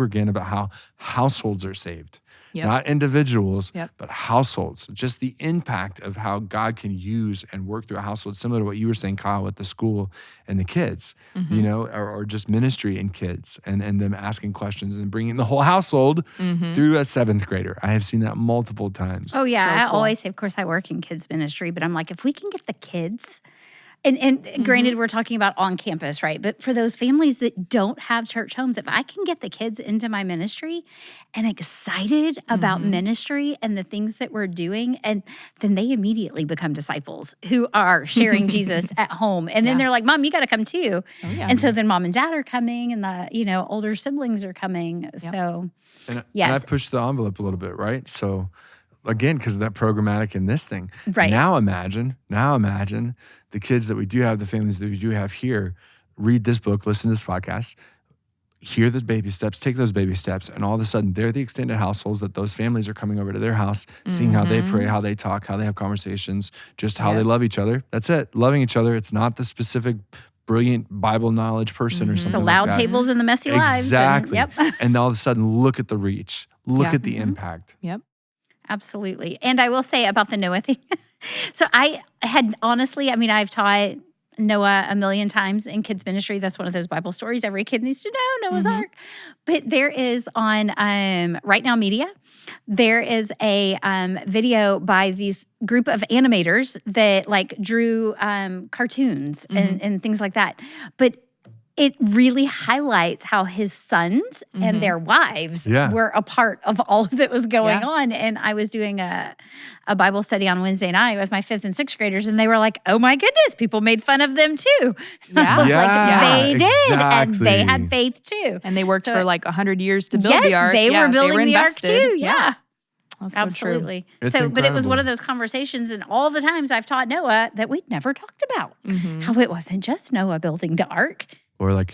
again about how households are saved. Not individuals, but households. Just the impact of how God can use and work through a household, similar to what you were saying, Kyle, with the school and the kids, or just ministry and kids, and them asking questions and bringing the whole household through a 7th grader. I have seen that multiple times. Oh, yeah. So I cool. always say, of course, I work in kids ministry, but I'm like, if we can get the kids And granted, we're talking about on campus, right? But for those families that don't have church homes, if I can get the kids into my ministry and excited about ministry and the things that we're doing, and then they immediately become disciples who are sharing Jesus at home. And then they're like, Mom, you got to come too. Oh, yeah. And so then mom and dad are coming and the, older siblings are coming. Yep. So, and I pushed the envelope a little bit, right? So again, because of that programmatic in this thing. Right. Now imagine the kids that we do have, the families that we do have here, read this book, listen to this podcast, hear those baby steps, take those baby steps, and all of a sudden they're the extended households that those families are coming over to their house, seeing how they pray, how they talk, how they have conversations, just how they love each other. That's it. Loving each other. It's not the specific brilliant Bible knowledge person or something. It's the loud like tables and the messy lives. Exactly. And all of a sudden, look at the reach. Look at the impact. Yep. Absolutely. And I will say about the Noah thing. So I had honestly, I've taught Noah a million times in kids ministry. That's one of those Bible stories every kid needs to know, Noah's Ark. But there is on Right Now Media, there is a video by these group of animators that drew cartoons and things like that. But it really highlights how his sons and their wives were a part of all that was going on. And I was doing a Bible study on Wednesday night with my 5th and 6th graders, and they were like, oh my goodness, people made fun of them too. They did. And they had faith too. And they worked for 100 years to build the ark. They were building the ark too. That's absolutely. So but it was one of those conversations, and all the times I've taught Noah that we'd never talked about. How it wasn't just Noah building the ark. Or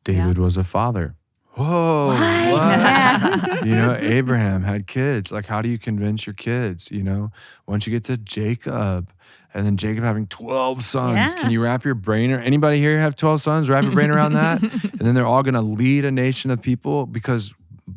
David was a father. Whoa. What? Abraham had kids. How do you convince your kids? Once you get to Jacob, and then Jacob having 12 sons. Can you wrap your brain, or anybody here have 12 sons? Wrap your brain around that. And then they're all going to lead a nation of people because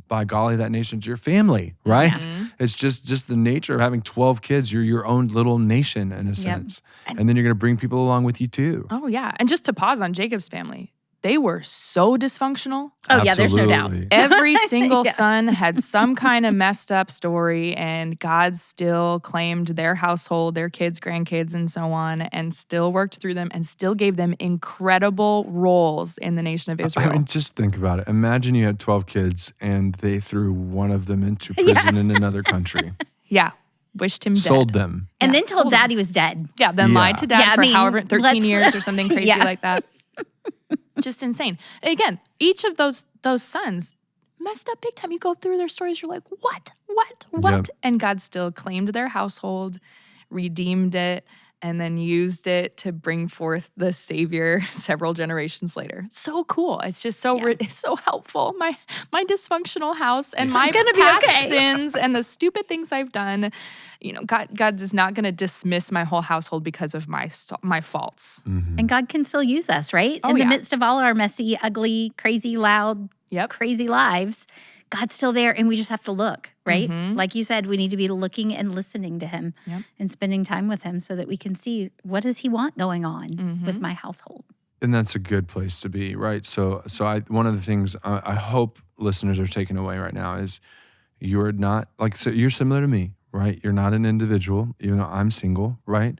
by golly, that nation's your family, right? It's just the nature of having 12 kids. You're your own little nation in a sense. And then you're going to bring people along with you too. Oh, yeah. And just to pause on Jacob's family, they were so dysfunctional. Oh, yeah, there's no doubt. Every single son had some kind of messed up story, and God still claimed their household, their kids, grandkids, and so on, and still worked through them and still gave them incredible roles in the nation of Israel. Just think about it. Imagine you had 12 kids and they threw one of them into prison in another country. Wished him dead. Sold them. And then told dad he was dead. Then lied to dad for however 13 years or something crazy like that. Just insane. Again, each of those sons messed up big time. You go through their stories, you're like, what? Yep. And God still claimed their household, redeemed it, and then used it to bring forth the Savior several generations later. So cool. It's just it's so helpful. My dysfunctional house and my past sins and the stupid things I've done. God is not going to dismiss my whole household because of my faults. And God can still use us, right? In the midst of all our messy, ugly, crazy, loud, crazy lives, God's still there, and we just have to look, right? Like you said, we need to be looking and listening to him and spending time with him so that we can see what does he want going on with my household. And that's a good place to be, right? So one of the things I hope listeners are taking away right now is you're not, you're similar to me, right? You're not an individual. I'm single, right?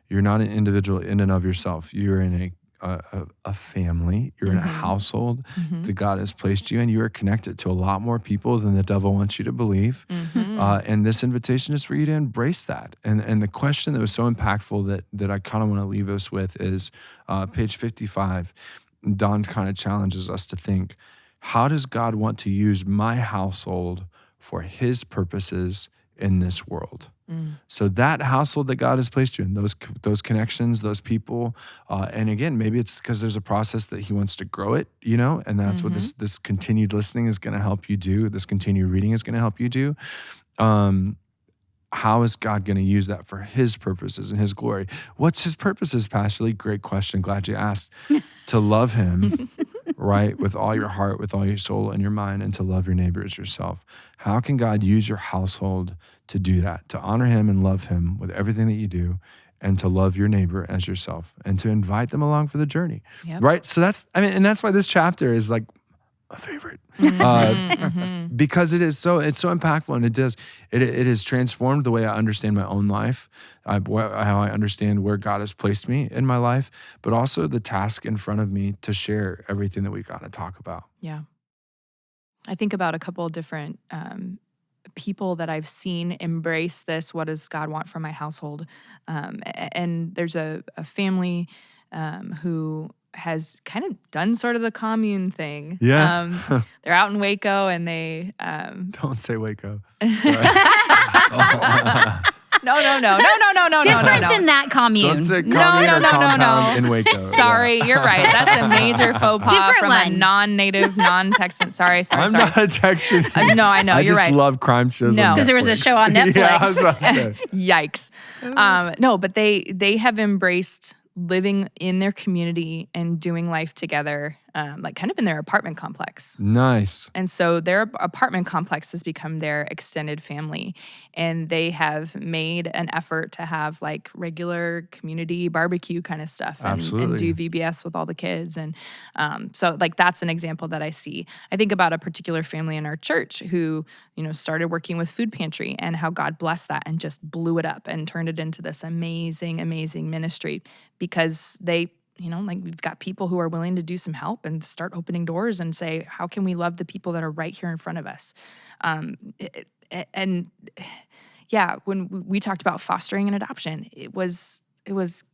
You're not an individual in and of yourself. You're in a family. You're in a household that God has placed you in. You are connected to a lot more people than the devil wants you to believe. And this invitation is for you to embrace that. And the question that was so impactful that I kind of want to leave us with is page 55. Don kind of challenges us to think, how does God want to use my household for his purposes in this world? So that household that God has placed you in, those connections, those people, and again, maybe it's because there's a process that he wants to grow it, and that's what this continued listening is going to help you do. This continued reading is going to help you do. How is God going to use that for his purposes and his glory? What's his purposes, Pastor Lee? Great question. Glad you asked. To love him, right, with all your heart, with all your soul and your mind, and to love your neighbor as yourself. How can God use your household to do that, to honor him and love him with everything that you do, and to love your neighbor as yourself, and to invite them along for the journey, right? So that's why this chapter is a favorite, because it's so impactful, and it has transformed the way I understand my own life, how I understand where God has placed me in my life, but also the task in front of me to share everything that we got to talk about. Yeah. I think about a couple of different people that I've seen embrace this. What does God want from my household? And there's a family who has kind of done sort of the commune thing. Yeah. They're out in Waco, and they Don't say Waco. No. Different than that commune. Don't say commune or compound in Waco. Sorry, you're right. That's a major faux pas Different from one. a non-native, non-Texan. Sorry. I'm not a Texan. No, I know. You're right. I just love crime shows. No. Because there was a show on Netflix. Yeah, I was about to say. Yikes. No, but they have embraced living in their community and doing life together, like kind of in their apartment complex. Nice. And so their apartment complex has become their extended family. And they have made an effort to have like regular community barbecue kind of stuff and do VBS with all the kids. And so like that's an example that I see. I think about a particular family in our church who, started working with food pantry, and how God blessed that and just blew it up and turned it into this amazing, amazing ministry, because they, like we've got people who are willing to do some help and start opening doors and say, how can we love the people that are right here in front of us? And yeah, when we talked about fostering and adoption, it was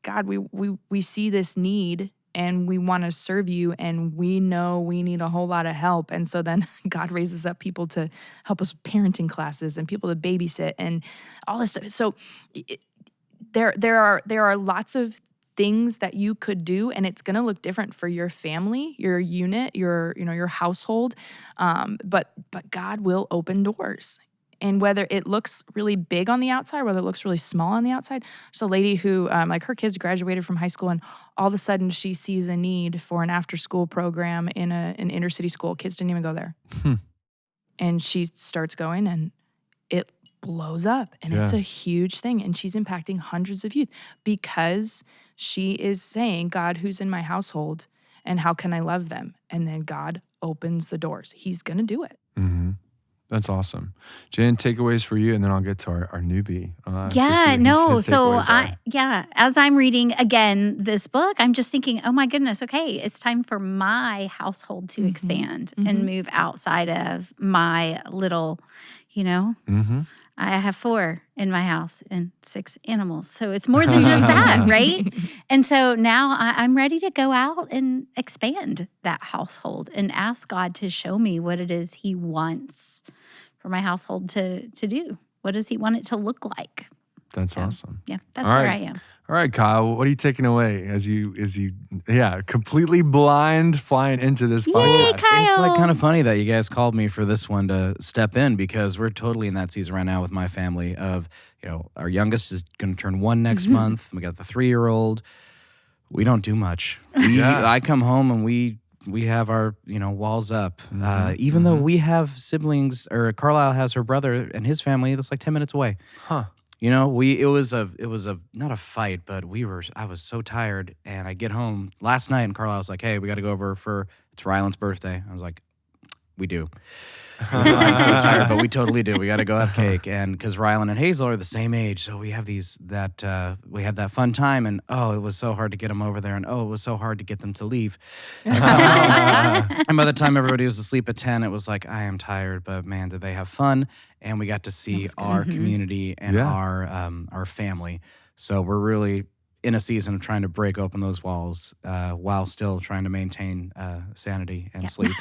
God, we see this need and we want to serve you, and we know we need a whole lot of help. And so then God raises up people to help us with parenting classes and people to babysit and all this stuff. So there are lots of things that you could do, and it's going to look different for your family, your unit, your household. But God will open doors. And whether it looks really big on the outside, whether it looks really small on the outside. There's a lady who, like her kids graduated from high school, and all of a sudden she sees a need for an after-school program in an inner-city school. Kids didn't even go there. And she starts going, and it blows up. And it's a huge thing. And she's impacting hundreds of youth because she is saying, God, who's in my household, and how can I love them? And then God opens the doors. He's going to do it. Mm-hmm. That's awesome. Jan, takeaways for you, and then I'll get to our newbie. As I'm reading again this book, I'm just thinking, oh my goodness, okay, it's time for my household to expand and move outside of my little, I have 4 in my house and 6 animals. So it's more than just that, right? And so now I'm ready to go out and expand that household and ask God to show me what it is He wants for my household to do. What does He want it to look like? That's awesome. Yeah, that's where I am. All right, Kyle, what are you taking away as you completely blind flying into this podcast? Kyle. It's like kind of funny that you guys called me for this one to step in, because we're totally in that season right now with my family of, our youngest is going to turn 1 next month. We got the 3-year-old. We don't do much. I come home and we have our, walls up. Even though we have siblings, or Carlisle has her brother and his family that's like 10 minutes away. Huh. It was not a fight, but I was so tired, and I get home last night and Carlisle's like, hey, we got to go over it's Ryland's birthday. I was like, we do. I'm so tired, but we totally do. We got to go have cake. And because Ryland and Hazel are the same age, so we have we had that fun time, and it was so hard to get them over there, and it was so hard to get them to leave. And by the time everybody was asleep at 10, it was like, I am tired, but man, did they have fun. And we got to see our community and our family. So we're really in a season of trying to break open those walls while still trying to maintain sanity and sleep.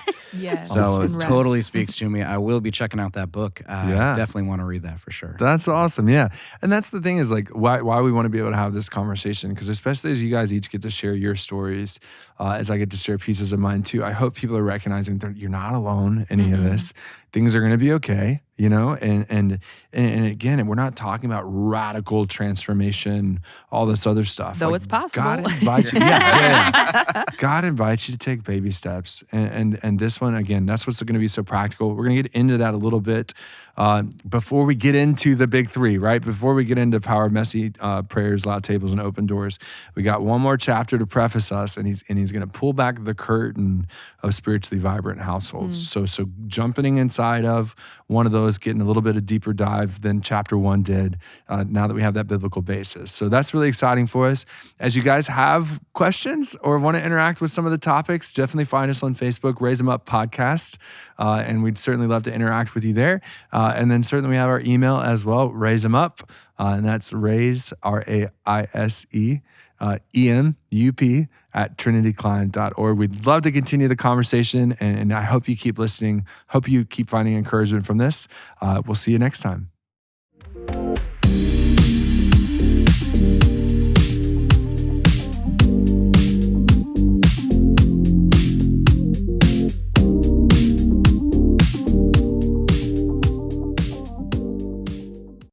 So it totally speaks to me. I will be checking out that book. Definitely want to read that for sure. That's awesome. Yeah. And that's the thing is like why we want to be able to have this conversation, because especially as you guys each get to share your stories, as I get to share pieces of mine too, I hope people are recognizing that you're not alone in any of this, things are going to be okay, you know, and again, we're not talking about radical transformation, all this other stuff. Though it's possible. God invites you, God invites you to take baby steps, and this one again, that's what's going to be so practical. We're going to get into that a little bit before we get into the big three, right? Before we get into Power of Messy Prayers, Loud Tables, and Open Doors, we got one more chapter to preface us, and he's going to pull back the curtain of spiritually vibrant households. So jumping inside of one of those, getting a little bit of deeper dive than chapter 1 did, now that we have that biblical basis. So that's really exciting for us. As you guys have questions or want to interact with some of the topics, definitely find us on Facebook, Raise 'Em Up Podcast, and we'd certainly love to interact with you there. And then certainly we have our email as well, Raise 'Em Up, and that's raise, RAISE, EMUP at trinitycline.org. We'd love to continue the conversation, and I hope you keep listening. Hope you keep finding encouragement from this. We'll see you next time.